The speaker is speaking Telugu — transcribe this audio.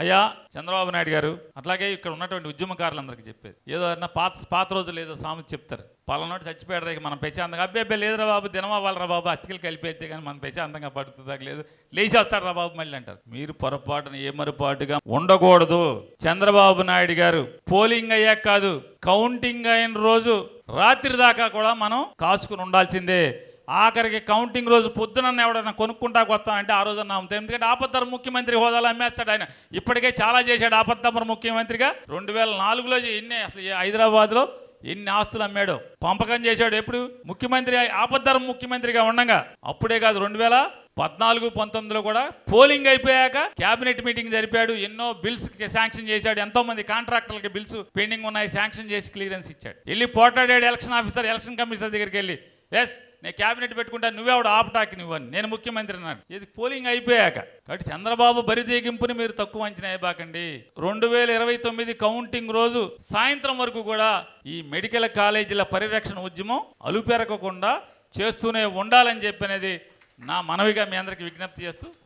అయ్యా చంద్రబాబు నాయుడు గారు, అట్లాగే ఇక్కడ ఉన్నటువంటి ఉద్యమకారులందరికీ చెప్పేది, ఏదో అన్న పాత రోజులు ఏదో సామెత చెప్తారు, పలానాటి చచ్చిపోయాడు రేపు మనం ప్రశాంతంగా, అబ్బే లేదురా బాబు దినమవ్వాలరా బాబు, అతికిలు కలిపేస్తే కానీ మనం ప్రశాంతంగా పడుతుందా లేదు, లేచేస్తాడు రా బాబు మళ్ళీ అంటారు. మీరు పొరపాటున ఏమరపాటుగా ఉండకూడదు. చంద్రబాబు నాయుడు గారు పోలింగ్ అయ్యాక కాదు, కౌంటింగ్ అయిన రోజు రాత్రి దాకా కూడా మనం కాసుకుని ఉండాల్సిందే. ఆఖరికి కౌంటింగ్ రోజు పొద్దునన్న ఎవడన్నా కొనుక్కుంటాకు వస్తానంటే ఆ రోజు నమ్ముతాం. ఎందుకంటే ఆపద్ధర ముఖ్యమంత్రి హోదాలో అమ్మేస్తాడు ఆయన. ఇప్పటికే చాలా చేశాడు ఆపద్ధర ముఖ్యమంత్రిగా. 2004లో ఎన్ని అసలు హైదరాబాద్లో ఎన్ని ఆస్తులు అమ్మాడు, పంపకం చేశాడు. ఎప్పుడు ముఖ్యమంత్రి ఆపద్ధర ముఖ్యమంత్రిగా ఉండగా. అప్పుడే కాదు 2014, 19లో కూడా పోలింగ్ అయిపోయాక క్యాబినెట్ మీటింగ్ జరిపాడు. ఎన్నో బిల్స్ శాంక్షన్ చేశాడు. ఎంతో మంది కాంట్రాక్టర్లకి బిల్స్ పెండింగ్ ఉన్నాయి, శాంక్షన్ చేసి క్లియరెన్స్ ఇచ్చాడు. వెళ్ళి పోటాడాడు ఎలక్షన్ కమిషనర్ దగ్గరికి వెళ్ళి, ఎస్ నేను క్యాబినెట్ పెట్టుకుంటా, నువ్వెవడు ఆపటాకి నువ్వని, నేను ముఖ్యమంత్రి అన్నాడు. ఇది పోలింగ్ అయిపోయాక. కాబట్టి చంద్రబాబు బరితెగింపుని మీరు తక్కువ అంచనా వేయబాకండి. 2029 కౌంటింగ్ రోజు సాయంత్రం వరకు కూడా ఈ మెడికల్ కాలేజీల పరిరక్షణ ఉద్యమం అలుపెరగకుండా చేస్తూనే ఉండాలని చెప్పనేది నా మనవిగా మీ అందరికీ విజ్ఞప్తి చేస్తూ